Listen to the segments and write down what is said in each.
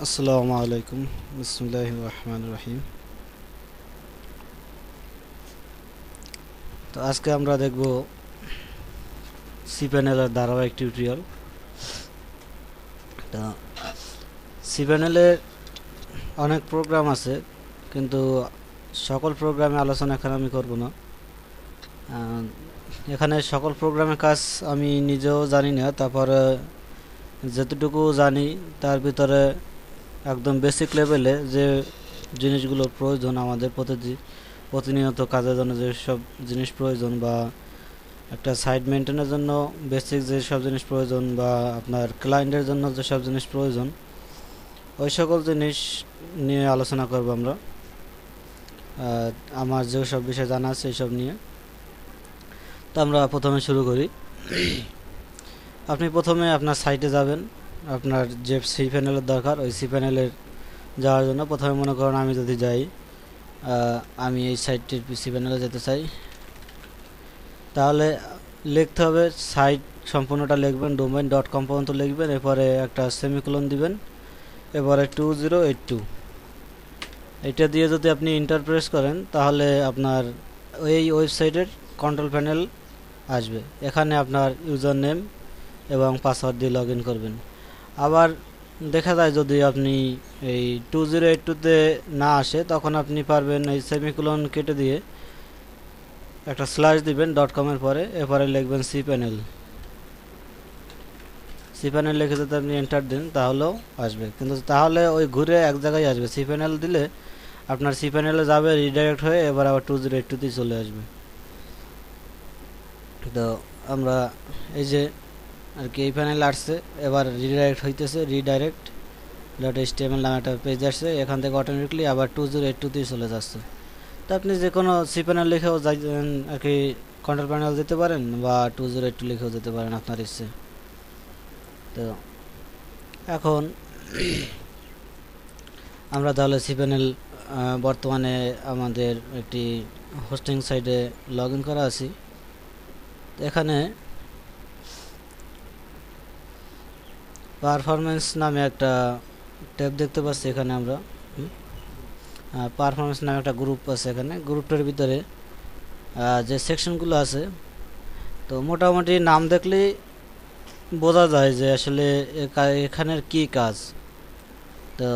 আসসালামু আলাইকুম। বিসমিল্লাহির রহমানির রহিম। তো আজকে আমরা দেখব সি প্যানেলের ধারাবাহিক টিউটোরিয়াল। তো সি প্যানেলে অনেক প্রোগ্রাম আছে, কিন্তু সকল প্রোগ্রামে আলোচনা এখানে আমি করব না। এখানে সকল প্রোগ্রামের কাজ আমি নিজেও জানি না, তারপরে যতটুকু জানি তার ভিতরে একদম বেসিক লেভেলে যে জিনিসগুলোর প্রয়োজন আমাদের প্রতিনিয়ত কাজের জন্য যেসব জিনিস প্রয়োজন, বা একটা সাইট মেনটেনের জন্য বেসিক যেসব জিনিস প্রয়োজন, বা আপনার ক্লায়েন্টের জন্য যেসব জিনিস প্রয়োজন, ওই সকল জিনিস নিয়ে আলোচনা করব আমরা। আমার যেসব বিষয় জানা আছে এইসব নিয়ে। তো আমরা প্রথমে শুরু করি। আপনি প্রথমে আপনার সাইটে যাবেন। আপনার যে সি প্যানেলের দরকার, ওই সি প্যানেলের যাওয়ার জন্য প্রথমে মনে করেন আমি যদি যাই, আমি এই সাইটটির সি প্যানেলে যেতে চাই, তাহলে লিখতে হবে সাইট সম্পূর্ণটা লিখবেন, domain.com পর্যন্ত লিখবেন, এরপরে একটা সেমিকোলন দিবেন, এরপরে 2082 এটা দিয়ে যদি আপনি এন্টার প্রেস করেন, তাহলে আপনার এই ওয়েবসাইটের কন্ট্রোল প্যানেল আসবে। এখানে আপনার ইউজার নেম এবং পাসওয়ার্ড দিয়ে লগ ইন করবেন। আবার দেখা যায় যদি আপনি এই 2082তে না আসে, তখন আপনি পারবেন এই সেমিকোলন কেটে দিয়ে একটা স্ল্যাশ দিবেন .com-এর পরে, এরপরে লিখবেন সি প্যানেল লিখে যদি আপনি এন্টার দেন তাহলেও আসবে, কিন্তু তাহলে ওই ঘুরে এক জায়গায় আসবে। সি প্যানেল দিলে আপনার সি প্যানেলে যাবে, রিডাইরেক্ট হয়ে এবার আবার 2082তে চলে আসবে। তো আমরা এই যে আর কি এই প্যানেল আসছে, এবার রিডাইরেক্ট হইতেছে, redirect.html নামে একটা পেজ আসছে, এখান থেকে অটোমেটিকলি আবার 2082তেই চলে যাচ্ছে। তো আপনি যে কোনো সি প্যানেল লিখেও আর কি কন্ট্রোল প্যানেল দিতে পারেন, বা 2082 লিখেও দিতে পারেন আপনার ইচ্ছে। তো এখন আমরা তাহলে সি প্যানেল বর্তমানে আমাদের একটি হোস্টিং সাইটে লগ ইন করা আছি। এখানে পারফরমেন্স নামে একটা ট্যাব দেখতে পাচ্ছি। এখানে আমরা পারফরমেন্স নামে একটা গ্রুপ আছে। এখানে গ্রুপটার ভিতরে যে সেকশনগুলো আছে, তো মোটামুটি নাম দেখলেই বোঝা যায় যে আসলে এখানের কি কাজ। তো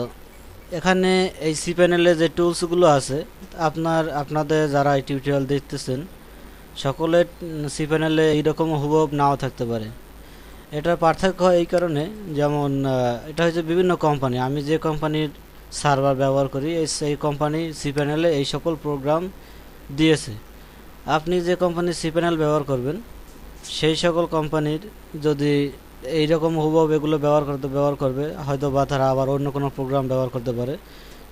এখানে এই সি প্যানেলে যে টুলসগুলো আছে, আপনাদের যারা এই টিউটোরিয়াল দেখতেছেন, সকলের সি প্যানেলে এইরকম হুবহু নাও থাকতে পারে। এটার পার্থক্য এই কারণে, যেমন এটা হচ্ছে বিভিন্ন কোম্পানি, আমি যে কোম্পানির সার্ভার ব্যবহার করি, সেই কোম্পানি সি প্যানেলে এই সকল প্রোগ্রাম দিয়েছে। আপনি যে কোম্পানির সি প্যানেল ব্যবহার করবেন, সেই সকল কোম্পানির যদি এইরকম হুবহু এগুলো ব্যবহার করবে, হয়তো বা তারা আবার অন্য কোনো প্রোগ্রাম ব্যবহার করতে পারে,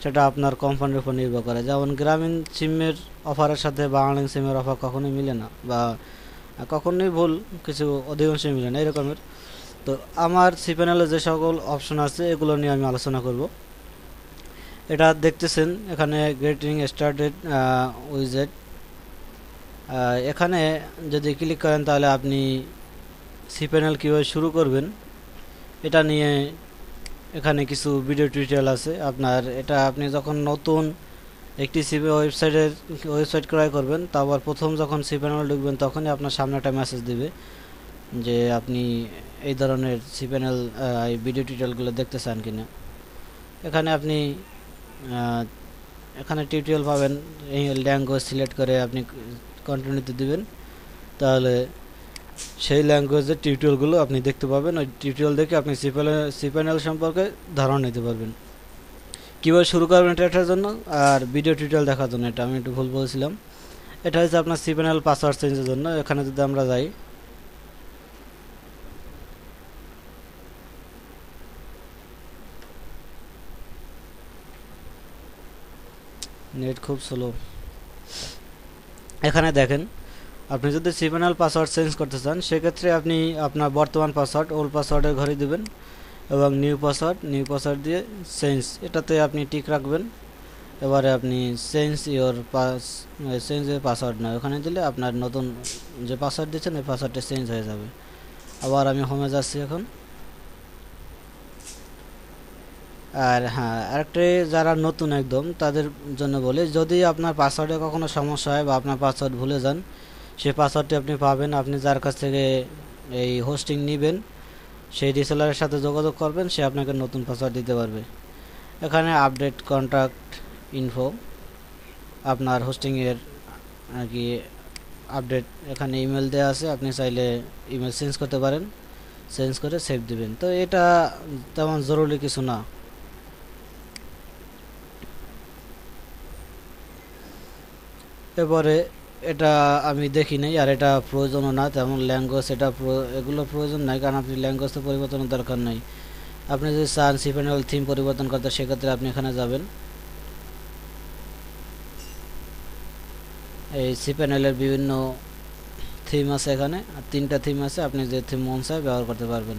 সেটা আপনার কোম্পানির উপর নির্ভর করে। যেমন গ্রামীণ সিমের অফারের সাথে বাংলালিংক সিমের অফার কখনোই মিলে না, বা কখনোই ভুল কিছু অধিকাংশই মিলে না এরকমের। তো আমার সি প্যানেলে যে সকল অপশন আছে, এগুলো নিয়ে আমি আলোচনা করব। এটা দেখতেছেন এখানে গেটিং স্টার্টেড উইজেট। এখানে যদি ক্লিক করেন, তাহলে আপনি সি প্যানেল কীভাবে শুরু করবেন এটা নিয়ে এখানে কিছু ভিডিও টিউটোরিয়াল আছে। এটা আপনি যখন নতুন একটি ওয়েবসাইট ক্রয় করবেন, তারপর প্রথম যখন সি প্যানেল ঢুকবেন, তখনই আপনার সামনে একটা মেসেজ দিবে যে আপনি এই ধরনের সি প্যানেল এই ভিডিও টিউটোরিয়ালগুলো দেখতে চান কিনা। এখানে আপনি এখানে টিউটোরিয়াল পাবেন, এই ল্যাঙ্গুয়েজ সিলেক্ট করে আপনি কন্টিনিউতে দিবেন, তাহলে সেই ল্যাঙ্গুয়েজের টিউটোরিয়ালগুলো আপনি দেখতে পাবেন। ওই টিউটোরিয়াল দেখে আপনি সি প্যানেল সম্পর্কে ধারণা নিতে পারবেন। কীভাবে শুরু করবেন এটার জন্য আর ভিডিও টিউটোরিয়াল দেখার জন্য, এটা আমি একটু ভুল বলছিলাম। এটা হচ্ছে আপনার সি প্যানেল পাসওয়ার্ড চেঞ্জের জন্য। এখানে যদি আমরা যাই, নেট খুব স্লো। এখানে দেখেন, আপনি যদি সি প্যানেল পাসওয়ার্ড চেঞ্জ করতে চান, সেক্ষেত্রে আপনি আপনার বর্তমান পাসওয়ার্ড ওল্ড পাসওয়ার্ডের ঘরে দিবেন, এবং নিউ পাসওয়ার্ড দিয়ে চেঞ্জ, এটাতে আপনি টিক রাখবেন। এবারে আপনি চেঞ্জ এর পাসওয়ার্ড না, ওখানে দিলে আপনার নতুন যে পাসওয়ার্ড দিচ্ছেন ওই পাসওয়ার্ডটা চেঞ্জ হয়ে যাবে। আবার আমি হোমে যাচ্ছি। আর হ্যাঁ, আরেকটা যারা নতুন একদম তাদের জন্য বলি, যদি আপনার পাসওয়ার্ডে কখনো সমস্যা হয় বা আপনার পাসওয়ার্ড ভুলে যান, সেই পাসওয়ার্ডটি আপনি পাবেন, আপনি যার কাছ থেকে এই হোস্টিং নেবেন সেই রিসেলারের সাথে যোগাযোগ করবেন, সে আপনাকে নতুন পাসওয়ার্ড দিতে পারবে। এখানে আপডেট কন্ট্যাক্ট ইনফো, আপনার হোস্টিংয়ের আর কি আপডেট, এখানে ইমেল দেওয়া আছে, আপনি চাইলে ইমেল চেঞ্জ করতে পারেন, চেঞ্জ করে সেভ দিবেন। তো এটা তেমন জরুরি কিছু না। এবারে এটা আমি দেখি নাই, আর এটা প্রয়োজনও না তেমন ল্যাঙ্গুয়েজ, এগুলো প্রয়োজন নাই, কারণ আপনি ল্যাঙ্গুয়েজ তো পরিবর্তনের দরকার নাই। আপনি যদি চান cPanel থিম পরিবর্তন করতে, সেক্ষেত্রে আপনি এখানে যাবেন। এই cPanel-এর বিভিন্ন থিম আছে, এখানে 3টা থিম আছে, আপনি যে থিম মন চায় ব্যবহার করতে পারবেন।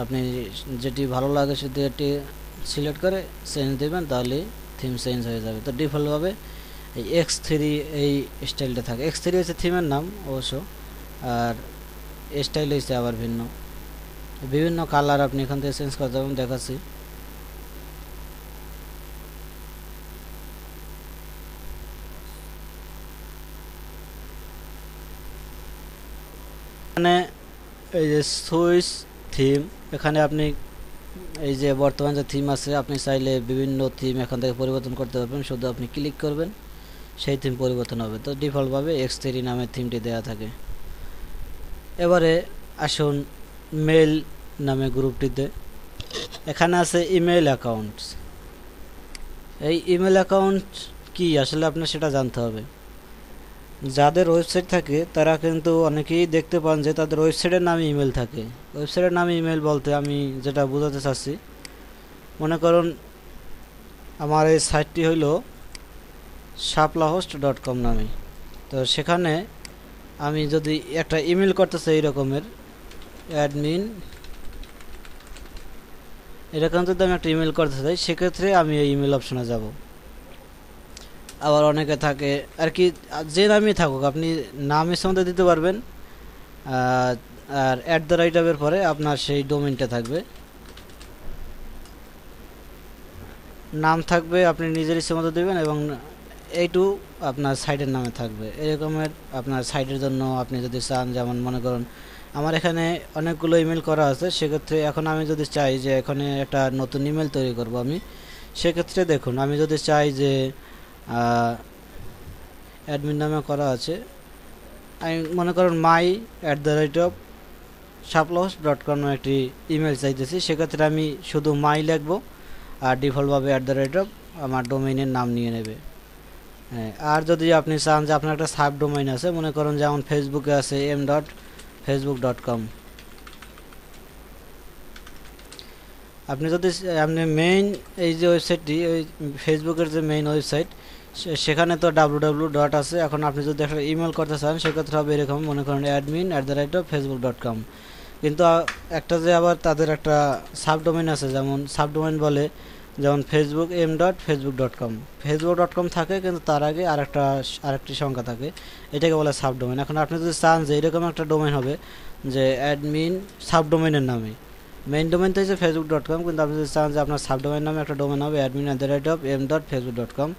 আপনি যেটি ভালো লাগে সেটি সিলেক্ট করে চেঞ্জ দেবেন, তাহলে থিম চেঞ্জ হয়ে যাবে। তো ডিফল্টভাবে এই X3 এই স্টাইলটা থাকে। X3 হচ্ছে থিমের নাম অবশ্য, আর স্টাইল হচ্ছে আবার ভিন্ন। বিভিন্ন কালার আপনি এখান থেকে চেঞ্জ করতে পারবেন, দেখাচ্ছি। এখানে এই যে সুইচ থিম, এখানে আপনি এই যে বর্তমান যে থিম আছে, আপনি চাইলে বিভিন্ন থিম এখান থেকে পরিবর্তন করতে পারবেন, শুধু আপনি ক্লিক করবেন, সেই থিম পরিবর্তন হবে। তো ডিফল্টভাবে X3 নামের থিমটি দেওয়া থাকে। এবারে আসুন মেল নামে গ্রুপটিতে। এখানে আছে ইমেল অ্যাকাউন্টস। এই ইমেল অ্যাকাউন্ট কি আসলে আপনার সেটা জানতে হবে। যাদের ওয়েবসাইট থাকে তারা কিন্তু অনেকেই দেখতে পান যে তাদের ওয়েবসাইটের নামে ইমেল থাকে। ওয়েবসাইটের নামে ইমেল বলতে আমি যেটা বোঝাতে চাচ্ছি, মনে করুন আমার এই সাইটটি হইল shaplahost.com নামে। তো সেখানে আমি যদি একটা ইমেল করতে চাই এরকমের অ্যাডমিন, এরকম যদি আমি একটা ইমেল করতে চাই, সেক্ষেত্রে আমি এই ইমেল অপশনে যাব। আবার অনেকে থাকে আর কি, যে নামই থাকুক আপনি নামের সঙ্গে দিতে পারবেন, আর @এর পরে আপনার সেই ডোমেইনটা থাকবে, নাম থাকবে, আপনি নিজের ইচ্ছে মতো দেবেন, এবং এইটু আপনার সাইটের নামে থাকবে। এরকমের আপনার সাইটের জন্য আপনি যদি চান, যেমন মনে করুন আমার এখানে অনেকগুলো ইমেল করা আছে, সেক্ষেত্রে এখন আমি যদি চাই যে এখানে একটা নতুন ইমেল তৈরি করব আমি, সেক্ষেত্রে দেখুন আমি যদি চাই যে অ্যাডমিন নামে করা আছে, আমি মনে করুন my@shaplahost.com একটি ইমেল চাইতেছি, সেক্ষেত্রে আমি শুধু মাই লিখব, আর ডিফল্টভাবে আমার ডোমেইনের নাম নিয়ে নেবে। হ্যাঁ, আর যদি আপনি চান যে আপনার একটা সাব ডোমেইন আছে, মনে করুন যেমন ফেসবুকে আছে m.facebook.com, আপনি যদি আপনি মেইন এই যে ওয়েবসাইটটি, ওই ফেসবুকের যে মেইন ওয়েবসাইট, সেখানে তো www. আছে। এখন আপনি যদি একটা ইমেল করতে চান, সেক্ষেত্রে হবে এরকম, মনে করেন admin@facebook.com। কিন্তু একটা যে আবার তাদের একটা সাবডোমেইন আছে, যেমন সাবডোমেইন বলে, যেমন ফেসবুক m.facebook.com, facebook.com থাকে, কিন্তু তার আগে আরেকটি সংখ্যা থাকে, এটাকে বলে সাবডোমেইন। এখন আপনি যদি চান যে এরকম একটা ডোমেইন হবে যে অ্যাডমিন সাবডোমেইনের নামে, মেইন ডোমেইন তো হচ্ছে facebook.com, কিন্তু আপনি যদি চান যে আপনার সাবডোমেইন নামে একটা ডোমেইন হবে admin@m.facebook.com,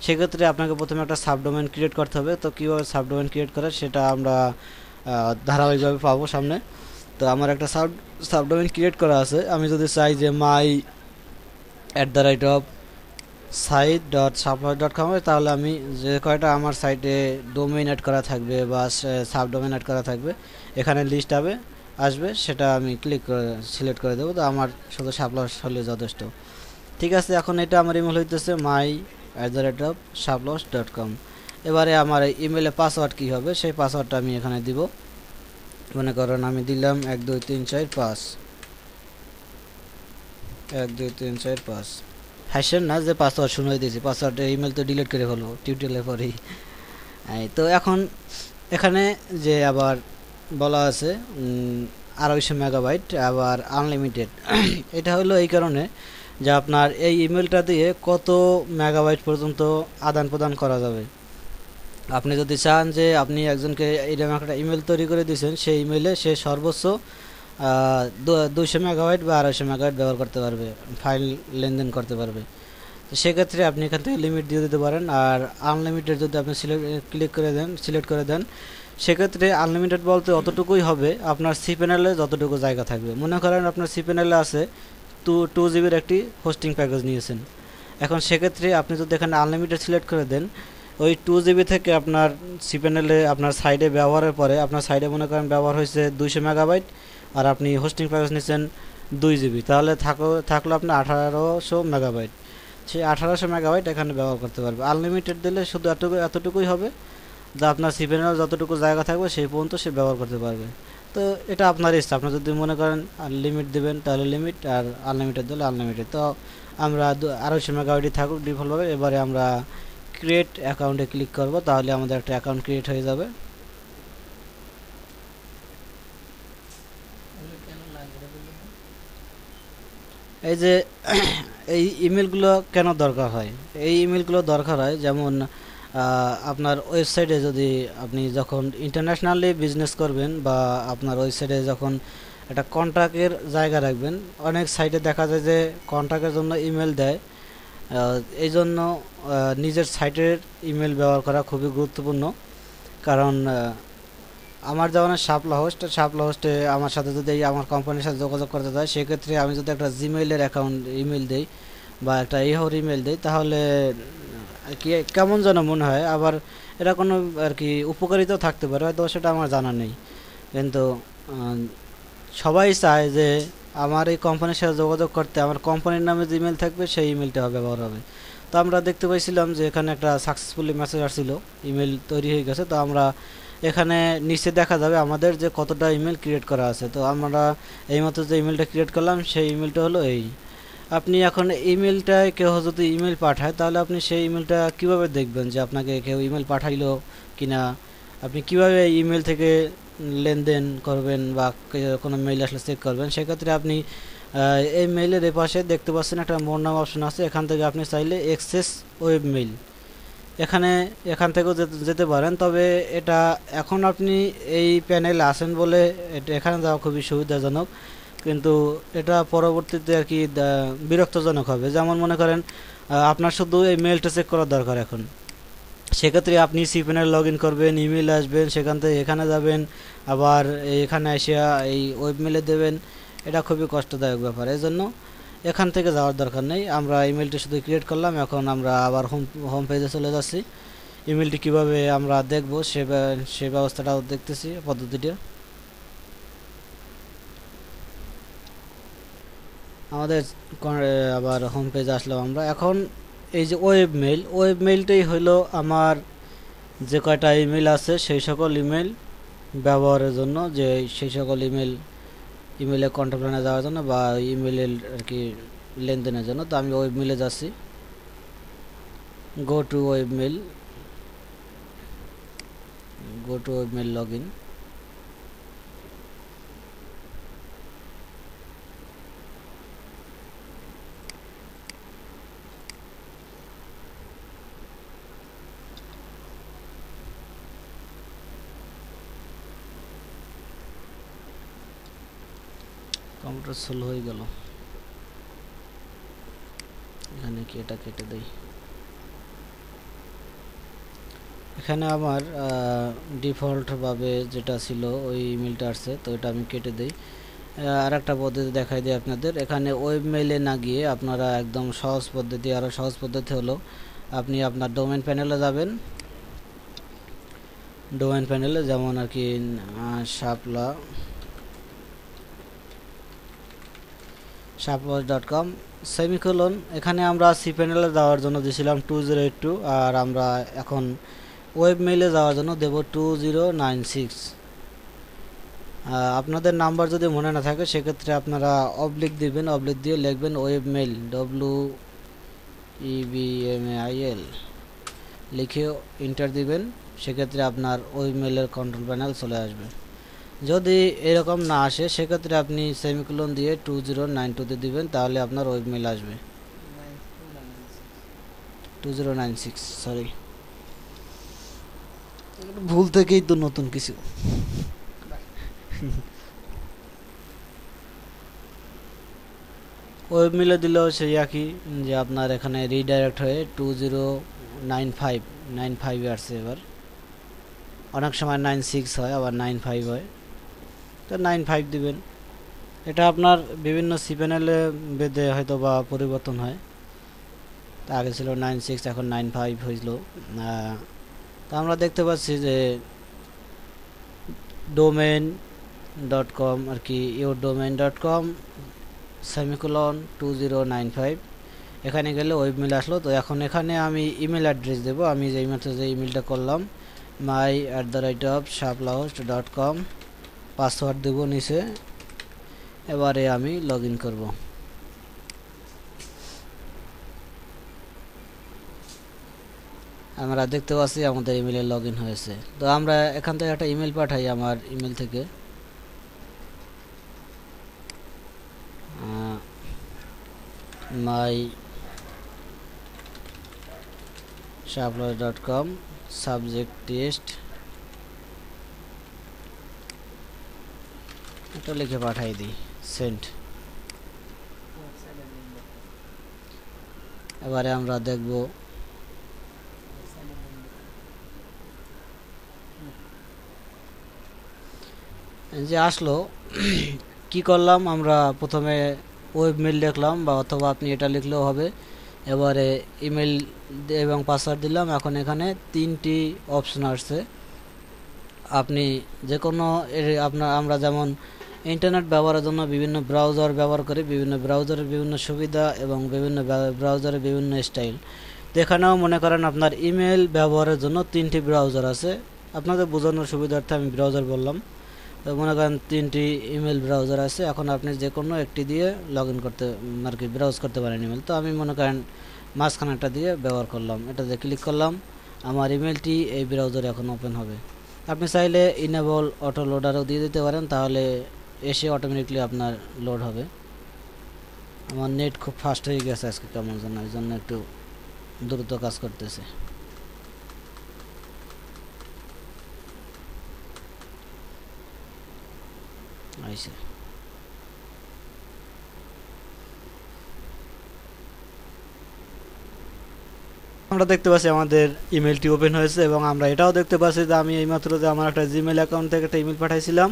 সেক্ষেত্রে আপনাকে প্রথমে একটা সাবডোমেইন ক্রিয়েট করতে হবে। তো কীভাবে সাবডোমেইন ক্রিয়েট করে সেটা আমরা ধারাবাহিকভাবে পাবো সামনে। তো আমার একটা সাবডোমেইন ক্রিয়েট করা আছে। আমি যদি চাই যে my@site.shaplahost.com হয়, তাহলে আমি যে কয়টা আমার সাইটে ডোমেইন অ্যাড করা থাকবে বা সাবডোমেইন অ্যাড করা থাকবে, এখানে লিস্ট আসবে, সেটা আমি সিলেক্ট করে দেবো। তো আমার শুধু shaplahost হলে যথেষ্ট। ঠিক আছে, এখন এটা আমার ইমেল হইতেছে my@shaplahost.com। এবারে আমার এই ইমেলে পাসওয়ার্ড কী হবে, সেই পাসওয়ার্ডটা আমি এখানে দিব। মনে করেন আমি দিলাম 1 2 3 4 5, 1 2 3 4 5। হাসেন না যে পাসওয়ার্ড শুনে দিয়েছি, পাসওয়ার্ডের ইমেল তো ডিলিট করে ফেলবো টিউটোরিয়ালের পরেই। তো এখন এখানে যে আবার বলা আছে 250 মেগাবাইট, আবার আনলিমিটেড। এটা হলো এই কারণে যে আপনার এই ইমেলটা দিয়ে কত মেগাবাইট পর্যন্ত আদান প্রদান করা যাবে। আপনি যদি চান যে আপনি একজনকে এরকম একটা ইমেল তৈরি করে দিয়েছেন, সেই ইমেলে সে সর্বোচ্চ 200 মেগাবাইট বা 250 মেগাবাইট ব্যবহার করতে পারবে, ফাইল লেনদেন করতে পারবে। তো সেক্ষেত্রে আপনি এখান থেকে লিমিট দিয়ে দিতে পারেন। আর আনলিমিটেড যদি আপনি সিলেক্ট করে দেন সেক্ষেত্রে আনলিমিটেড বলতে অতটুকুই হবে আপনার সি প্যানেলে যতটুকু জায়গা থাকবে। মনে করেন আপনার সি প্যানেলে আছে 2 জিবির একটি হোস্টিং প্যাকেজ নিয়েছেন। এখন সেক্ষেত্রে আপনি যদি এখানে আনলিমিটেড সিলেক্ট করে দেন ওই 2 জিবি থেকে আপনার সি প্যানেলে আপনার সাইডে ব্যবহারের পরে আপনার সাইডে মনে করেন ব্যবহার হয়েছে 200 মেগাবাইট আর আপনি হোস্টিং প্যাকেজ নিচ্ছেন 2 জিবি, তাহলে থাকলো আপনার 1800 মেগাবাইট। সেই 1800 মেগাবাইট এখানে ব্যবহার করতে পারবে। আনলিমিটেড দিলে শুধু এতটুকুই হবে যা আপনার সি প্যানেলে যতটুকু জায়গা থাকবে সেই পর্যন্ত সে ব্যবহার করতে পারবে। তো এটা আপনার ইচ্ছা, আপনি যদি মনে করেন লিমিট দেবেন তাহলে লিমিট, আর আনলিমিটেড দিলে আনলিমিটেড। তো আমরা 250 মেগাবাইটই থাকুক ডিফল্টভাবে। এবারে আমরা ক্রিয়েট অ্যাকাউন্টে ক্লিক করব, তাহলে আমাদের একটা অ্যাকাউন্ট ক্রিয়েট হয়ে যাবে। এই যে এই ইমেলগুলো কেন দরকার হয়, এই ইমেলগুলো দরকার হয় যেমন আপনার ওয়েবসাইটে যদি আপনি যখন ইন্টারন্যাশনালি বিজনেস করবেন বা আপনার ওয়েবসাইটে যখন একটা কন্ট্যাক্টের জায়গা রাখবেন, অনেক সাইটে দেখা যায় যে কন্ট্যাক্টের জন্য ইমেল দেয়। এই জন্য নিজের সাইটের ইমেল ব্যবহার করা খুবই গুরুত্বপূর্ণ। কারণ আমার যেমন শাপলা হোস্টে আমার সাথে যদি আমার কোম্পানির সাথে যোগাযোগ করতে চায় সেক্ষেত্রে আমি যদি একটা জিমেইলের অ্যাকাউন্ট ইমেল দেই বা একটা ইহোর ইমেল দেই তাহলে আর কি কেমন যেন মনে হয়। আবার এটা কোনো আর কি উপকারিতাও থাকতে পারে, হয়তো সেটা আমার জানা নেই। কিন্তু সবাই চায় যে আমার এই কোম্পানির সাথে যোগাযোগ করতে আমার কোম্পানির নামে যে ইমেল থাকবে সেই ইমেলটা ব্যবহার হবে। তো আমরা দেখতে পাইছিলাম যে এখানে একটা সাকসেসফুলি মেসেজ আসছিল, ইমেল তৈরি হয়ে গেছে। তো আমরা এখানে নিচে দেখা যাবে আমাদের যে কতটা ইমেল ক্রিয়েট করা আছে। তো আমরা এইমাত্র যে ইমেলটা ক্রিয়েট করলাম সেই ইমেলটা হলো এই। আপনি এখন ইমেলটায় কেউ যদি ইমেল পাঠায় তাহলে আপনি সেই ইমেলটা কিভাবে দেখবেন যে আপনাকে কেউ ইমেল পাঠাইলো কিনা, আপনি কিভাবে ইমেল থেকে লেনদেন করবেন বা কোনো মেইল আসলে চেক করবেন। সেক্ষেত্রে আপনি এই মেইলের এপাশে দেখতে পাচ্ছেন একটা মোর নাম অপশন আছে, এখান থেকে আপনি চাইলে এক্সেস ওয়েব মেইল এখান থেকেও যেতে পারেন। তবে এটা এখন আপনি এই প্যানেলে আছেন বলে এটা এখানে যাওয়া খুবই সুবিধাজনক, কিন্তু এটা পরবর্তীতে আর কি বিরক্তজনক হবে। যেমন মনে করেন আপনার শুধু এই মেলটা চেক করার দরকার এখন, সেক্ষেত্রে আপনি সি প্যানেল লগ ইন করবেন, ইমেল আসবেন, সেখান থেকে এখানে যাবেন, আবার এখানে এসে এই ওয়েব মেলে দেবেন। এটা খুবই কষ্টদায়ক ব্যাপার, এই জন্য এখান থেকে যাওয়ার দরকার নেই। আমরা ইমেলটি শুধু ক্রিয়েট করলাম, এখন আমরা আবার হোম পেজে চলে যাচ্ছি। ইমেলটি কিভাবে আমরা দেখব সে ব্যবস্থাটাও দেখতেছি, পদ্ধতিটা। আমাদের আবার হোম পেজে আসলাম আমরা। এখন এই যে ওয়েব মেইলটাই হলো আমার যে কয়টা ইমেল আছে সেই সকল ইমেল ব্যবহারের জন্য, যে সেই সকল ইমেলে কন্ট্যাক্ট লাইনে যাওয়ার জন্য বা ইমেলের আর কি লেনদেনের জন্য। তো আমি ওয়েব মেইলে যাচ্ছি, go to web mail log in. Computer slow হয়ে গেল, এখানে কি এটা কেটে দেই। এখানে আমার ডিফল্টভাবে যেটা ছিল ওই ইমেলটা আসছে, তো এটা আমি কেটে দেই। আর একটা পদ্ধতি দেখাই দিই আপনাদের। এখানে ওয়েব মেইলে না গিয়ে আপনারা একদম সহজ পদ্ধতি, আরও সহজ পদ্ধতি হলো আপনি আপনার ডোমেন প্যানেলে যাবেন। ডোমেন প্যানেলে যেমন আর কি shaplabs.com সেমিকোলন, এখানে আমরা সি প্যানেলে যাওয়ার জন্য দিয়েছিলাম 2082, আর আমরা এখন ওয়েব মেইলে যাওয়ার জন্য দেব 2096। আপনাদের নাম্বার যদি মনে না থাকে সেক্ষেত্রে আপনারা অবলিক দিবেন, অবলিক দিয়ে লিখবেন ওয়েব মেইল WEBMAIL লিখে ইন্টার দিবেন। সেক্ষেত্রে আপনার ওয়েব মেইলের কন্ট্রোল প্যানেল চলে আসবে। যদি এরকম না আসে সেক্ষেত্রে আপনি সেমিকোলন দিয়ে 2092 দিবেন, তাহলে আপনার ওয়েব মেইল আসবে। 2096, সরি ভুল থেকেই তো নতুন কিছু। ওয়েব মেলে দিলেও সেই একই, যে আপনার এখানে রিডাইরেক্ট হয়ে 2095 আসছে। এবার অনেক সময় 96 হয়, আবার 95 হয়, তো 95 দিবেন। এটা আপনার বিভিন্ন সি প্যানেলে বেঁধে হয়তো বা পরিবর্তন হয়। তা আগে ছিল 96, এখন 95 হয়েছিল। তা আমরা দেখতে পাচ্ছি যে domain.com আর কি, yourdomain.com /2095 এখানে গেলে ওয়েব মেল আসলো। তো এখন এখানে আমি ইমেল অ্যাড্রেস দেবো। আমি যে মাত্র যে ইমেলটা করলাম my@shaplahost.com, পাসওয়ার্ড দেবো নিচে। এবারে আমি লগ ইন করবো। আমরা দেখতে পাচ্ছি আমাদের ইমেলে লগ ইন হয়েছে। তো আমরা এখান থেকে একটা ইমেল পাঠাই আমার ইমেল থেকে, my@shaplahost.com, সাবজেক্ট টেস্ট, এটা লিখে পাঠাই দিই, সেন্ড। এবারে আমরা দেখব যে আসলো। কি করলাম আমরা, প্রথমে ওয়েব মেল লিখলাম, বা অথবা আপনি এটা লিখলেও হবে। এবারে ইমেল এবং পাসওয়ার্ড দিলাম। এখন এখানে 3টি অপশন আসছে। আপনি যে কোনো আমরা যেমন ইন্টারনেট ব্যবহারের জন্য বিভিন্ন ব্রাউজার ব্যবহার করি, বিভিন্ন ব্রাউজারের বিভিন্ন সুবিধা এবং বিভিন্ন ব্রাউজারের বিভিন্ন স্টাইল। তো এখানেও মনে করেন আপনার ইমেল ব্যবহারের জন্য 3টি ব্রাউজার আছে। আপনাদের বোঝানোর সুবিধার্থে আমি ব্রাউজার বললাম। তো মনে করেন 3টি ইমেল ব্রাউজার আছে। এখন আপনি যে কোনো একটি দিয়ে লগ ইন করতে আর কি ব্রাউজ করতে পারেন ইমেল। তো আমি মনে করেন মাঝখানেরটা দিয়ে ব্যবহার করলাম, এটাতে ক্লিক করলাম, আমার ইমেলটি এই ব্রাউজারে এখন ওপেন হবে। আপনি চাইলে ইনেবল অটো লোডারও দিয়ে দিতে পারেন, তাহলে এসে অটোমেটিকলি আপনার লোড হবে। আমার নেট খুব ফাস্ট হয়ে গেছে আজকে কেমন যেন, এই জন্য একটু দ্রুত কাজ করতেছে। আইসে আমরা দেখতে পাচ্ছি আমাদের ইমেলটি ওপেন হয়েছে, এবং আমরা এটাও দেখতে পাচ্ছি যে আমি এইমাত্র যে আমার একটা জিমেল অ্যাকাউন্ট থেকে একটা ইমেল পাঠাইছিলাম,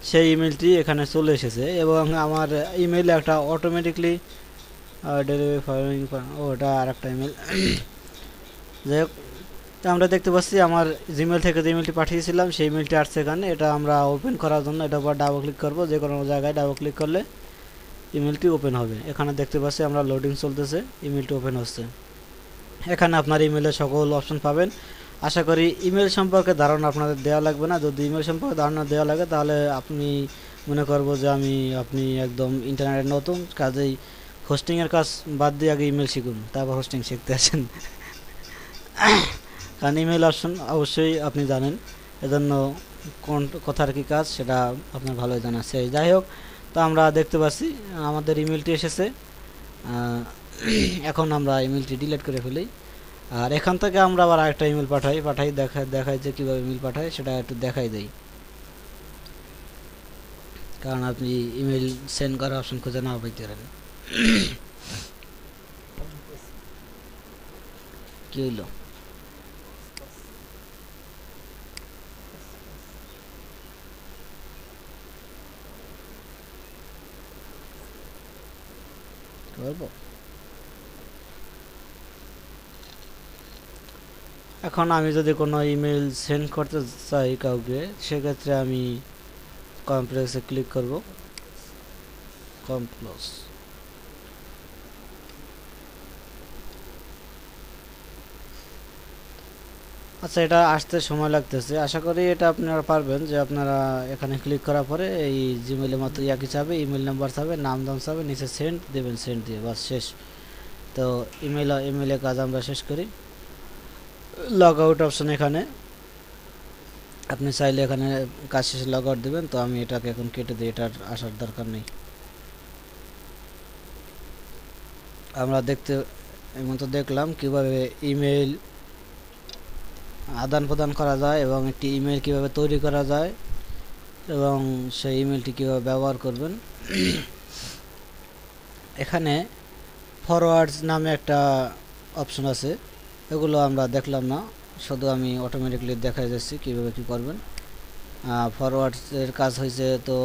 সেই ইমেলটি এখানে চলে এসেছে। এবং আমার ইমেইলে একটা অটোমেটিকলি ডেলিভারি ফলোইং, ওটা আর একটা ইমেল। যাই হোক, তো আমরা দেখতে পাচ্ছি আমার জিমেল থেকে যে ইমেলটি পাঠিয়েছিলাম সেই ইমেলটি আসছে এখানে। এটা আমরা ওপেন করার জন্য এটার উপর ডাবল ক্লিক করব। যে কোনো জায়গায় ডাবল ক্লিক করলে ইমেলটি ওপেন হবে। এখানে দেখতে পাচ্ছি আমরা লোডিং চলতেছে, ইমেলটি ওপেন হচ্ছে। এখানে আপনার ইমেলের সকল অপশন পাবেন। আশা করি ইমেল সম্পর্কে ধারণা আপনাদের দেওয়া লাগবে না। যদি ইমেল সম্পর্কে ধারণা দেওয়া লাগে তাহলে আপনি মনে করবো যে আপনি একদম ইন্টারনেটের নতুন, কাজেই হোস্টিংয়ের কাজ বাদ দিয়ে আগে ইমেল শিখুন, তারপর হোস্টিং শিখতে আসেন। কারণ ইমেল অপশন অবশ্যই আপনি জানেন, এজন্য কোন কথার কি কাজ সেটা আপনার ভালোই জানা আছে। যাই হোক, তো আমরা দেখতে পাচ্ছি আমাদের ইমেলটি এসেছে। এখন আমরা ইমেলটি ডিলিট করে ফেলি। আর এখান থেকে আমরা আবার আরেকটা ইমেল পাঠাই দেখাই যে কীভাবে ইমেল পাঠাই সেটা একটু দেখাই দেই। কারণ আপনি ইমেল সেন্ড করার অপশন খুঁজে নাও পাইতে পারেন। কি হইলো? বলবো এখন আমি যদি কোনো ইমেল সেন্ড করতে চাই কাউকে, সেক্ষেত্রে আমি কমপ্লেক্সে ক্লিক করব, কমপ্লেক্স। আচ্ছা, এটা আসতে সময় লাগতেছে। আশা করি এটা আপনারা পারবেন, যে আপনারা এখানে ক্লিক করার পরে এই জিমেলের মতো একই চাবে, ইমেল নাম্বার চাবে, নাম দাম চাবে, নিচে সেন্ড দেবেন, সেন্ড দিয়ে বাস শেষ। তো ইমেলে কাজ আমরা শেষ করি। লগ আউট অপশন, এখানে আপনি চাইলে এখানে কাজ শেষে লগ আউট দেবেন। তো আমি এটাকে এখন কেটে দিই, এটার আসার দরকার নেই। আমরা দেখলাম কিভাবে ইমেল আদান প্রদান করা যায় এবং একটি ইমেল কিভাবে তৈরি করা যায় এবং সেই ইমেলটি কিভাবে ব্যবহার করবেন। এখানে ফরওয়ার্ডস নামে একটা অপশন আছে, এগুলো আমরা দেখলাম না, শুধু আমি অটোমেটিকলি দেখাই যাচ্ছি কীভাবে কী করবেন। ফরওয়ার্ডসের কাজ হয়েছে তো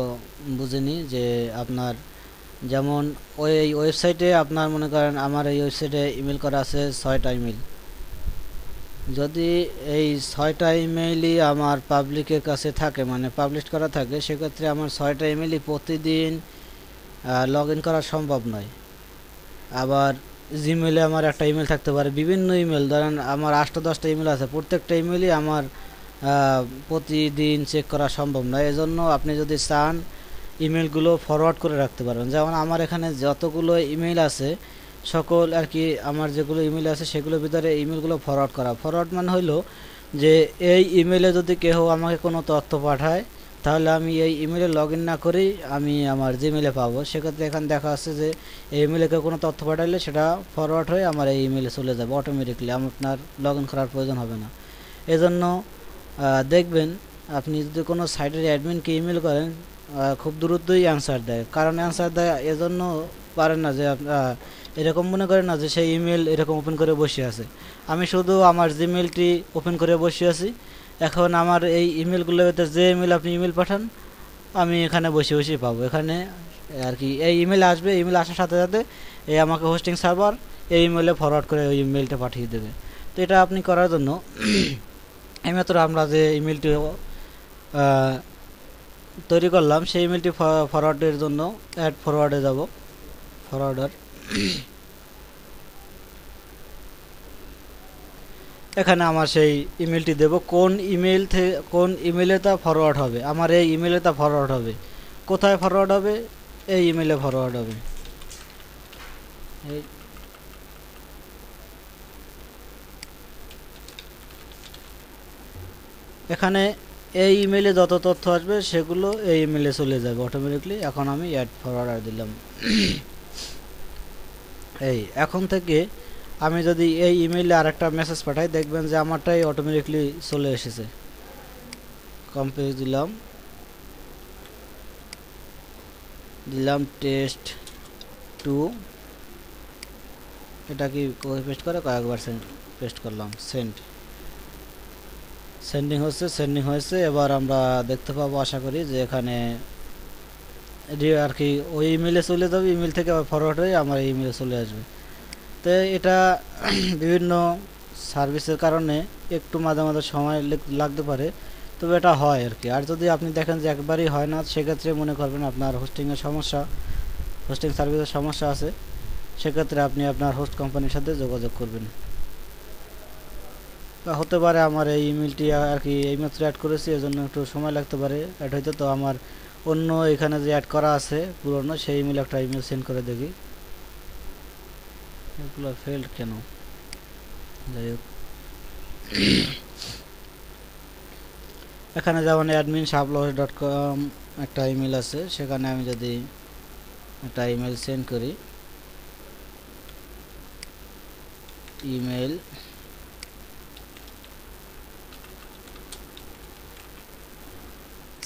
বুঝিনি যে আপনার যেমন ওই ওয়েবসাইটে আপনার মনে করেন আমার এই ওয়েবসাইটে ইমেল করা আছে 6টা ইমেল। যদি এই 6টা ইমেইলই আমার পাবলিকের কাছে থাকে, মানে পাবলিশ করা থাকে, সেক্ষেত্রে আমার 6টা ইমেইলই প্রতিদিন লগ ইন করা সম্ভব নয়। আবার জিমেলে আমার একটা ইমেল থাকতে পারে, বিভিন্ন ইমেল ধরেন আমার 8-10টা ইমেল আছে, প্রত্যেকটা ইমেলই আমার প্রতিদিন চেক করা সম্ভব নয়। এজন্য আপনি যদি চান ইমেলগুলো ফরওয়ার্ড করে রাখতে পারবেন। যেমন আমার এখানে যতগুলো ইমেল আছে সকল আর কি, আমার যেগুলো ইমেল আছে সেগুলোর ভিতরে ইমেলগুলো ফরওয়ার্ড করা। ফরওয়ার্ড মানে হইলো যে এই ইমেলে যদি কেউ আমাকে কোনো তথ্য পাঠায়, তাহলে আমি এই ইমেলে লগ ইন না করেই আমি আমার জিমেলে পাবো। সেক্ষেত্রে এখানে দেখা যাচ্ছে যে এই ইমেলে কেউ কোনো তথ্য পাঠালে সেটা ফরওয়ার্ড হয়ে আমার এই ইমেলে চলে যাবে অটোমেটিকলি, আপনার লগ ইন করার প্রয়োজন হবে না। এজন্য দেখবেন আপনি যদি কোনো সাইটের অ্যাডমিনকে ইমেল করেন খুব দ্রুতই অ্যান্সার দেয়। কারণ অ্যান্সার দেয় এজন্য পারেন না যে এরকম মনে করেন না যে সেই ইমেল এরকম ওপেন করে বসে আছে। আমি শুধু আমার জিমেলটি ওপেন করে বসে আছি, এখন আমার এই ইমেলগুলোর ভিতরে যে ইমেল আপনি ইমেল পাঠান আমি এখানে বসে বসেই পাবো। এখানে আর কি এই ইমেল আসবে, ইমেল আসার সাথে সাথে এই আমাকে হোস্টিং সার্ভার এই ইমেলে ফরওয়ার্ড করে ওই ইমেলটা পাঠিয়ে দেবে। তো এটা আপনি করার জন্য এইমাত্র আমরা যে ইমেলটি তৈরি করলাম সেই ইমেলটি ফরওয়ার্ডের জন্য অ্যাড ফরওয়ার্ডে যাব, ফরওয়ার্ডার। এখানে আমার সেই ইমেলটি দেব, কোন ইমেল থেকে কোন ইমেলে তা ফরওয়ার্ড হবে, আমার এই ইমেলে তা ফরওয়ার্ড হবে। কোথায় ফরওয়ার্ড হবে? এই ইমেলে ফরওয়ার্ড হবে। এই এখানে এই ইমেলে যত তথ্য আসবে সেগুলো এই ইমেলে চলে যাবে অটোমেটিকলি। এখন আমি অ্যাড ফরওয়ার্ডার দিলাম। এই এখন থেকে আমি যদি এই ইমেইলে আরেকটা মেসেজ পাঠাই, দেখবেন যে আমারটাই অটোমেটিকলি চলে এসেছে। কম্পোজ দিলাম টেস্ট 2, এটা কি পেস্ট করে কয়েকবার পেস্ট করলাম, সেন্ডিং হয়েছে। এবার আমরা দেখতে পাবো আশা করি যে এখানে আর কি ওই ইমেলে চলে যাবে, ইমেল থেকে আবার ফরওয়ার্ড হয়ে আমার ইমেলে চলে আসবে। তো এটা বিভিন্ন সার্ভিসের কারণে একটু মাঝে মাঝে সময় লাগতে পারে, তবে এটা হয় আর কি। আর যদি আপনি দেখেন যে একবারই হয় না, সেক্ষেত্রে মনে করবেন আপনার হোস্টিংয়ের সমস্যা, হোস্টিং সার্ভিসের সমস্যা আছে, সেক্ষেত্রে আপনি আপনার হোস্ট কোম্পানির সাথে যোগাযোগ করবেন। হতে পারে আমার এই ইমেলটি আর কি এইমাত্র অ্যাড করেছি, এজন্য একটু সময় লাগতে পারে অ্যাড হইতে। তো আমার অন্য এখানে যে অ্যাড করা আছে পুরনো, সেই ইমেল একটা ইমেল সেন্ড করে দেখি। এগুলো ফেল্ড কেন? যাই হোক, এখানে যেমন admin@shablog.com একটা ইমেল আছে, সেখানে আমি যদি একটা ইমেল সেন্ড করি, ইমেল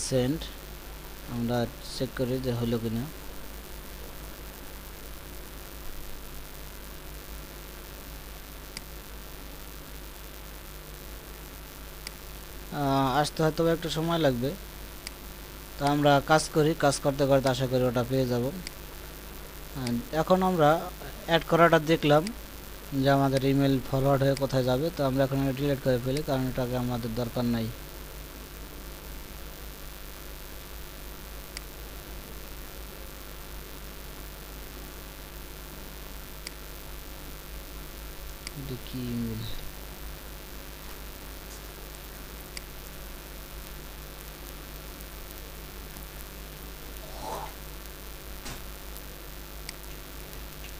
সেন্ড, আমরা চেক করি যে হলো কিনা। আসতে হয়তো একটু সময় লাগবে, তো আমরা কাজ করতে করতে আশা করি ওটা পেয়ে যাব। এখন আমরা অ্যাড করাটা দেখলাম যে আমাদের ইমেল ফরওয়ার্ড হয়ে কোথায় যাবে, তো আমরা এখন ডিলিট করে ফেলি, কারণ এটাকে আমাদের দরকার নাই। দেখি ইমেল,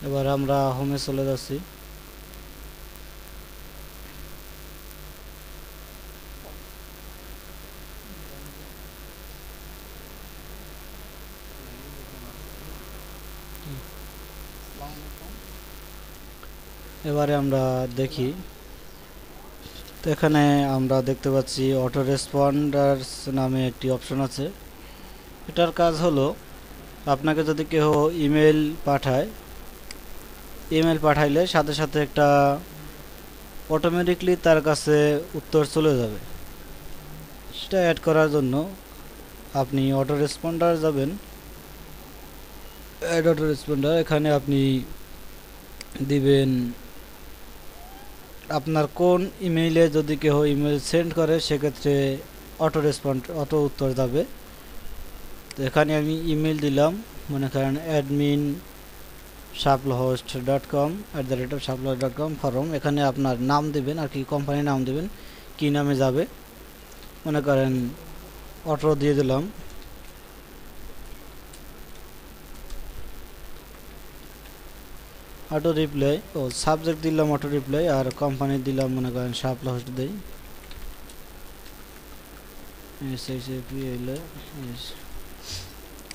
এবার আমরা হোমে চলে যাচ্ছি। এবারে আমরা দেখি, তো এখানে আমরা দেখতে পাচ্ছি অটো রেসপন্ডার্স নামে একটি অপশন আছে। এটার কাজ হলো আপনাকে যদি কেউ ইমেল পাঠায়, ইমেল পাঠাইলে সাথে সাথে একটা অটোমেটিকলি তার কাছে উত্তর চলে যাবে। সেটা অ্যাড করার জন্য আপনি অটো রেসপন্ডার যাবেন, অ্যাড অটো রেসপন্ডার, এখানে আপনি দিবেন আপনার কোন ইমেইলে যদি কেউ ইমেল সেন্ড করে সেক্ষেত্রে অটো উত্তর যাবে। তো এখানে আমি ইমেল দিলাম, মনে করেন admin@shaplohost.com ফরম। এখানে আপনার নাম দিবেন আর কি, কোম্পানির নাম দিবেন, কি নামে যাবে, মনে করেন অটো দিয়ে দিলাম। অটো রিপ্লাই সাবজেক্ট দিলাম অটো রিপ্লাই, আর কোম্পানি দিলাম মনে করেন শাপলা-হোস্ট দেই।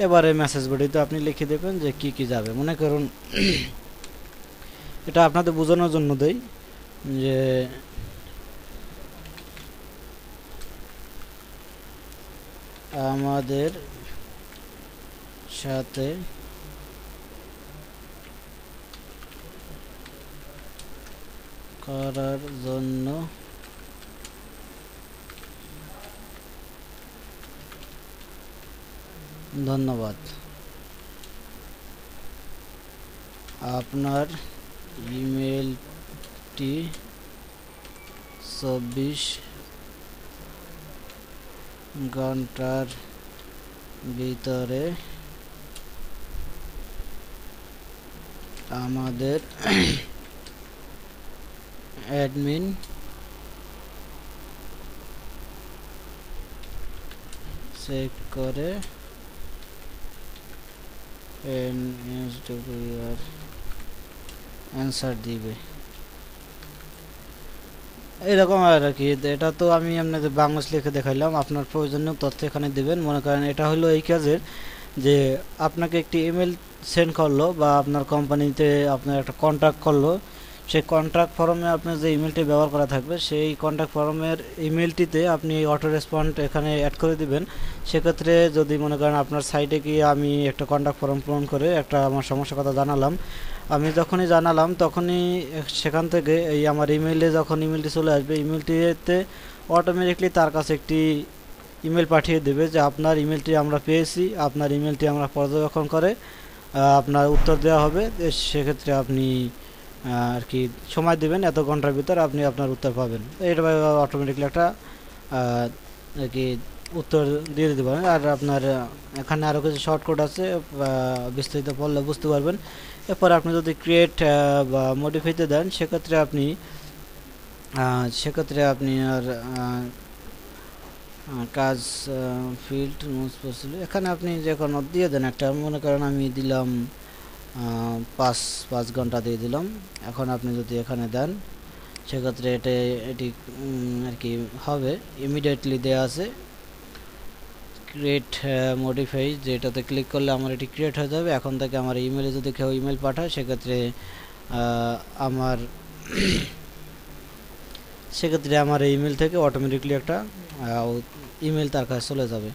এবারে মেসেজ বডিতে আপনি লিখে দেবেন যে কি কি যাবে। মনে করুন এটা আপনাদের বোঝানোর জন্য দেই যে আমাদের সাথে করার জন্য ধন্যবাদ। আপনার ইমেলটি 24 ঘন্টার ভিতরে আমাদের অ্যাডমিন চেক করে অ্যান্সার দিবে। এরকম আর কি। এটা তো আমি আপনাদের বাংলাদেশ লিখে দেখাইলাম, আপনার প্রয়োজনীয় তথ্য এখানে দিবেন। মনে করেন এটা হলো এই কাজের যে আপনাকে একটি ইমেল সেন্ড করলো বা আপনার কোম্পানিতে আপনার একটা কন্ট্যাক্ট করলো, সেই কন্ট্যাক্ট ফর্মে আপনার যে ইমেলটি ব্যবহার করা থাকবে সেই কন্ট্যাক্ট ফর্মের ইমেলটিতে আপনি অটো রেসপন্ড এখানে অ্যাড করে দিবেন। সেক্ষেত্রে যদি মনে করেন আপনার সাইটে গিয়ে আমি একটা কন্ট্যাক্ট ফর্ম পূরণ করে একটা আমার সমস্যার কথা জানালাম, আমি যখনই জানালাম তখনই সেখান থেকে এই আমার ইমেইলে যখন ইমেলটি চলে আসবে, ইমেলটিতে অটোমেটিকলি তার কাছে একটি ইমেল পাঠিয়ে দেবে যে আপনার ইমেলটি আমরা পেয়েছি, আপনার ইমেলটি আমরা পর্যবেক্ষণ করে আপনার উত্তর দেওয়া হবে। সেক্ষেত্রে আপনি আর কি সময় দেবেন, এত ঘন্টার ভিতর আপনি আপনার উত্তর পাবেন। এটা অটোমেটিকলি একটা আর কি উত্তর দিয়ে দিতে পারেন। আর আপনার এখানে আরও কিছু শর্টকাট আছে, বিস্তারিত পড়লে বুঝতে পারবেন। এরপর আপনি যদি ক্রিয়েট বা মডিফাইতে দেন সেক্ষেত্রে আপনি আর কাজ ফিল্ড এখানে আপনি যে কোনো দিয়ে দেন একটা, মনে করেন আমি দিলাম 5 ঘন্টা দিয়ে দিলাম। এখন আপনি যদি এখানে দেন সেক্ষেত্রে এটি আর কি হবে, ইমিডিয়েটলি দেওয়া আছে ক্রিয়েট মডিফাই, যেটাতে ক্লিক করলে আমার এটি ক্রিয়েট হয়ে যাবে। এখন থেকে আমার ইমেলে যদি কেউ ইমেল পাঠায় সেক্ষেত্রে আমার এই ইমেল থেকে অটোমেটিকলি একটা ইমেল তার কাছে চলে যাবে।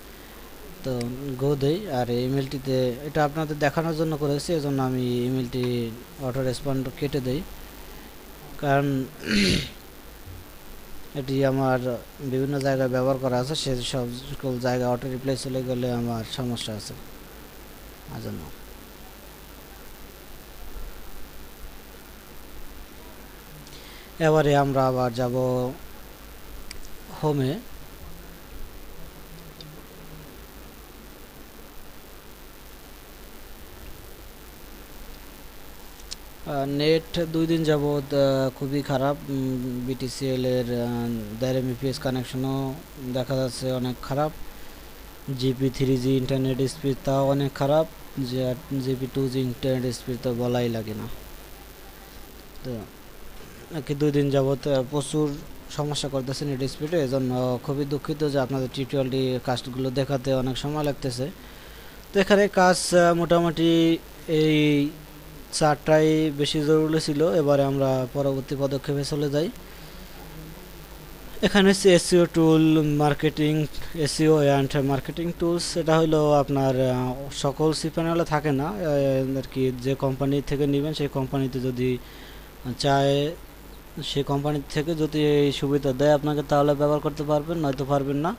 তো গো দেই, আর ইমেলটিতে এটা আপনাদের দেখানোর জন্য করেছি, এজন্য আমি ইমেলটি অটো রেসপন্ড কেটে দেই, কারণ এটি আমার বিভিন্ন জায়গায় ব্যবহার করা আছে, সে সকল জায়গায় অটো রিপ্লাই চলে গেলে আমার সমস্যা আছে জন্য। এবারে আমরা আবার যাব হোমে। নেট 2 দিন যাবৎ খুবই খারাপ, বিটিসিএল এর 1.5 MBps কানেকশনও দেখা যাচ্ছে অনেক খারাপ। জিপি 3G ইন্টারনেট স্পিড তাও অনেক খারাপ, জিপি 2G ইন্টারনেট স্পিড তো বলাই লাগে না। তো নাকি 2 দিন যাবৎ প্রচুর সমস্যা করতেছে নেট স্পিডে, এজন্য খুবই দুঃখিত যে আপনাদের টিউটোরিয়ালটি কাজগুলো দেখাতে অনেক সময় লাগতেছে। তো এখানে কাজ মোটামুটি এই 4টাই বেশি জরুরি ছিল। এবারে আমরা পরবর্তী পদক্ষেপে চলে যাই। এখানে হচ্ছে SEO tool, marketing, SEO and marketing tools. এটা হলো আপনার সকল সি প্যানেলে থাকে না আর কি। যে কোম্পানি থেকে নেবেন সেই কোম্পানিতে যদি চায়, সেই কোম্পানি থেকে যদি এই সুবিধা দেয় আপনাকে, তাহলে ব্যবহার করতে পারবেন, নয়তো পারবেন না।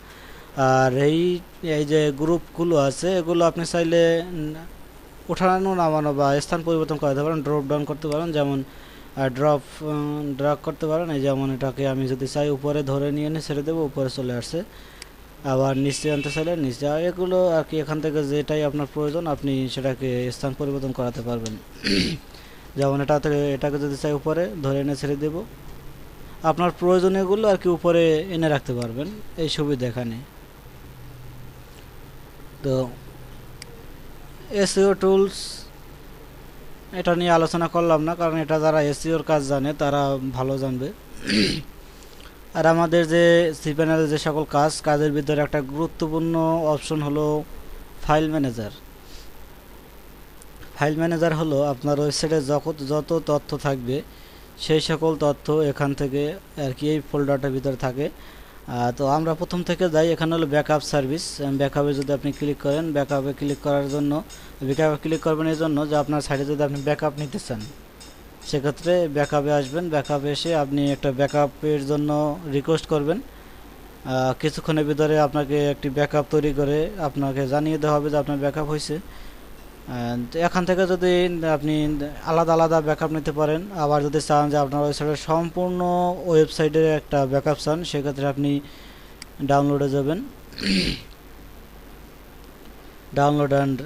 আর এই এই যে গ্রুপগুলো আছে, এগুলো আপনি চাইলে ওঠানো নামানো বা স্থান পরিবর্তন করতে পারেন, ড্রপ ডাউন করতে পারেন। যেমন ড্রাগ করতে পারেন। এই যেমন এটাকে আমি যদি চাই উপরে ধরে নিয়ে এনে ছেড়ে দেবো, উপরে চলে আসছে। আবার নিচে আনতে চাইলে নিচে। এগুলো আর কি এখান থেকে যেটাই আপনার প্রয়োজন আপনি সেটাকে স্থান পরিবর্তন করাতে পারবেন। যেমন এটা থেকে এটাকে যদি চাই উপরে ধরে এনে ছেড়ে দেব, আপনার প্রয়োজনীয়গুলো আর কি উপরে এনে রাখতে পারবেন, এই সুবিধা এখানে। তো এসইও টুলস এটা নিয়ে আলোচনা করলাম না, কারণ এটা যারা এসইওর কাজ জানে তারা ভালো জানবে। আর আমাদের যে সি প্যানেলের যে সকল কাজের ভিতরে একটা গুরুত্বপূর্ণ অপশন হলো ফাইল ম্যানেজার। ফাইল ম্যানেজার হলো আপনার ওয়েবসাইটে যত তথ্য থাকবে সেই সকল তথ্য এখান থেকে আর কি এই ফোল্ডারটার ভিতরে থাকে। তো আমরা প্রথম থেকে যাই, এখানে হলো ব্যাকআপ সার্ভিস। ব্যাকআপে যদি আপনি ক্লিক করেন, ব্যাকআপে ক্লিক করার জন্য, ব্যাকআপে ক্লিক করবেন এই জন্য যে আপনার সাইটে যদি আপনি ব্যাকআপ নিতে চান, সেক্ষেত্রে ব্যাকআপে আসবেন। ব্যাকআপে এসে আপনি একটা ব্যাকআপের জন্য রিকোয়েস্ট করবেন। কিছুক্ষণের ভিতরে আপনাকে একটি ব্যাকআপ তৈরি করে আপনাকে জানিয়ে দেওয়া হবে যে আপনার ব্যাকআপ হয়েছে। তো এখান থেকে যদি আপনি আলাদা আলাদা ব্যাকআপ নিতে পারেন। আবার যদি চান যে আপনার ওয়েবসাইটের সম্পূর্ণ ওয়েবসাইটের একটা ব্যাকআপ চান, সেক্ষেত্রে আপনি ডাউনলোডে যাবেন। ডাউনলোড অ্যান্ড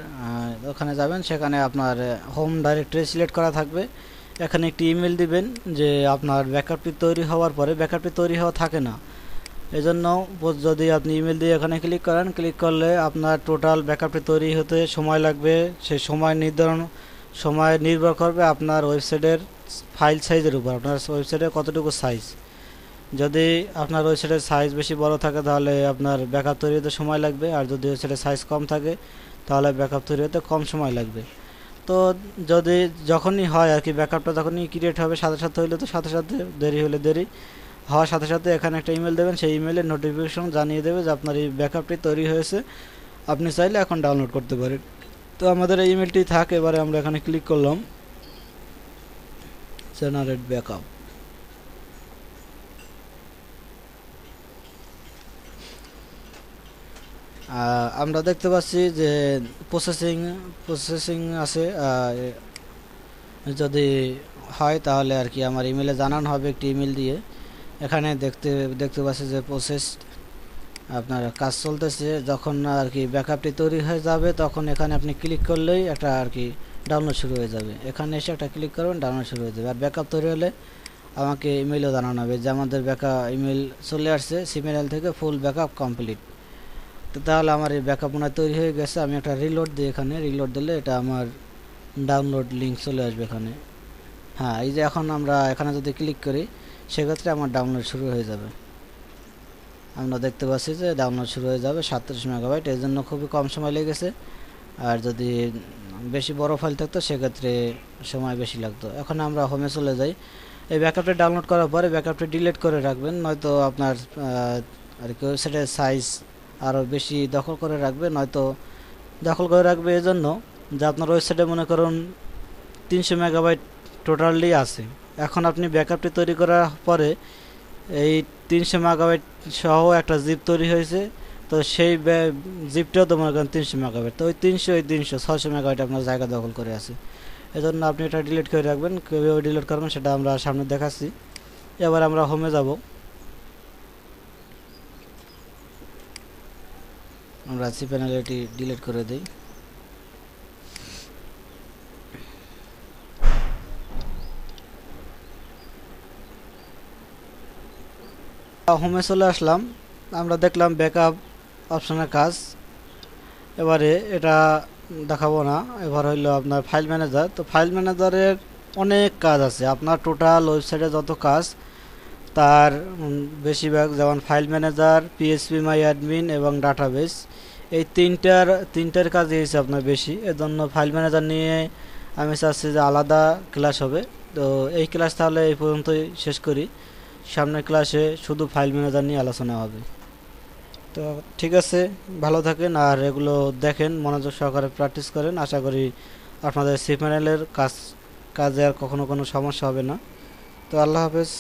ওখানে যাবেন, সেখানে আপনার হোম ডাইরেক্টরি সিলেক্ট করা থাকবে। এখানে একটি ইমেল দিবেন যে আপনার ব্যাকআপটি তৈরি হওয়ার পরে, ব্যাকআপটি তৈরি হওয়া থাকে না, এজন্য যদি আপনি ইমেল দিয়ে এখানে ক্লিক করেন, ক্লিক করলে আপনার টোটাল ব্যাকআপটি তৈরি হতে সময় লাগবে। সেই সময় নির্ভর করবে আপনার ওয়েবসাইটের ফাইল সাইজের উপর, আপনার ওয়েবসাইটের কতটুকু সাইজ। যদি আপনার ওয়েবসাইটের সাইজ বেশি বড় থাকে তাহলে আপনার ব্যাকআপ তৈরি হতে সময় লাগবে, আর যদি ওয়েবসাইটের সাইজ কম থাকে তাহলে ব্যাকআপ তৈরি হতে কম সময় লাগবে। তো যখনই হয় আর কি, ব্যাকআপটা যখনই ক্রিয়েট হবে সাথে সাথে হইলে তো সাথে সাথে, দেরি হলে দেরি হওয়ার সাথে সাথে এখানে একটা ইমেল দেবেন। সেই ইমেলের নোটিফিকেশন জানিয়ে দেবে যে আপনার এই ব্যাকআপটি তৈরি হয়েছে, আপনি চাইলে এখন ডাউনলোড করতে পারেন। তো আমাদের এই ইমেলটি থাকে। এবারে আমরা এখানে ক্লিক করলাম জেনারেট ব্যাকআপ। আমরা দেখতে পাচ্ছি যে প্রসেসিং আছে। যদি হয় তাহলে আর কি আমার ইমেলে জানানো হবে একটি ইমেল দিয়ে। এখানে দেখতে পাচ্ছি যে প্রসেস আপনার কাজ চলতেছে। যখন আর কি ব্যাকআপটি তৈরি হয়ে যাবে তখন এখানে আপনি ক্লিক করলেই একটা আর কি ডাউনলোড শুরু হয়ে যাবে। এখানে এসে একটা ক্লিক করবেন, ডাউনলোড শুরু হয়ে যাবে। আর ব্যাকআপ তৈরি হলে আমাকে ইমেলও জানানো হবে যে আমাদের ইমেল চলে আসছে সিমেল থেকে, ফুল ব্যাকআপ কমপ্লিট। তো তাহলে আমার এই ব্যাকআপ মনে তৈরি হয়ে গেছে। আমি একটা রিলোড দিই, এখানে রিলোড দিলে এটা আমার ডাউনলোড লিঙ্ক চলে আসবে এখানে। হ্যাঁ, এই যে এখন আমরা এখানে যদি ক্লিক করি সেক্ষেত্রে আমার ডাউনলোড শুরু হয়ে যাবে। আমরা দেখতে পাচ্ছি যে ডাউনলোড শুরু হয়ে যাবে 37 মেগাবাইট। এর জন্য খুবই কম সময় লেগেছে। আর যদি বেশি বড় ফাইল থাকতো সেক্ষেত্রে সময় বেশি লাগতো। এখন আমরা হোমে চলে যাই। এই ব্যাকআপটা ডাউনলোড করার পরে ব্যাকআপটা ডিলিট করে রাখবেন, নয়তো আপনার আর কি ওয়েবসাইটের সাইজ আরও বেশি দখল করে রাখবে। নয়তো দখল করে রাখবে এজন্য যে আপনার ওয়েবসাইটে মনে করুন 300 মেগাবাইট টোটালি আছে। এখন আপনি ব্যাকআপটি তৈরি করার পরে এই 300 মেগাবাইট সহ একটা জিপ তৈরি হয়েছে। তো সেই জিপটাও তো মনে করেন 300 মেগাবাইট। তো ওই 300 600 মেগাবাইট আপনার জায়গা দখল করে আছে। এজন্য আপনি এটা ডিলিট করে রাখবেন। কীভাবে ডিলিট করবেন সেটা আমরা সামনে দেখাচ্ছি। এবার আমরা হোমে যাব। আমরা সি প্যানেল এটি ডিলিট করে দিই। হোমে চলে আসলাম। আমরা দেখলাম ব্যাকআপ অপশনের কাজ। এবারে এটা দেখাবো না। এবার হইলো আপনার ফাইল ম্যানেজার। তো ফাইল ম্যানেজারের অনেক কাজ আছে। আপনার টোটাল ওয়েবসাইটে যত কাজ তার বেশিরভাগ, যেমন ফাইল ম্যানেজার, পিএইচপি মাই অ্যাডমিন এবং ডাটাবেস, এই তিনটার কাজই হয়েছে আপনার বেশি। এজন্য ফাইল ম্যানেজার নিয়ে আমি চাচ্ছি যে আলাদা ক্লাস হবে। তো এই ক্লাস তাহলে এই পর্যন্তই শেষ করি। সামনের ক্লাসে শুধু ফাইল ম্যানেজার নিয়ে আলোচনা হবে। তো ঠিক আছে, ভালো থাকেন আর এগুলো দেখেন, মনোযোগ সহকারে প্র্যাকটিস করেন। আশা করি আপনাদের সিপম্যানেলের কাজে আর কখনো কোনো সমস্যা হবে না। তো আল্লাহ হাফেজ।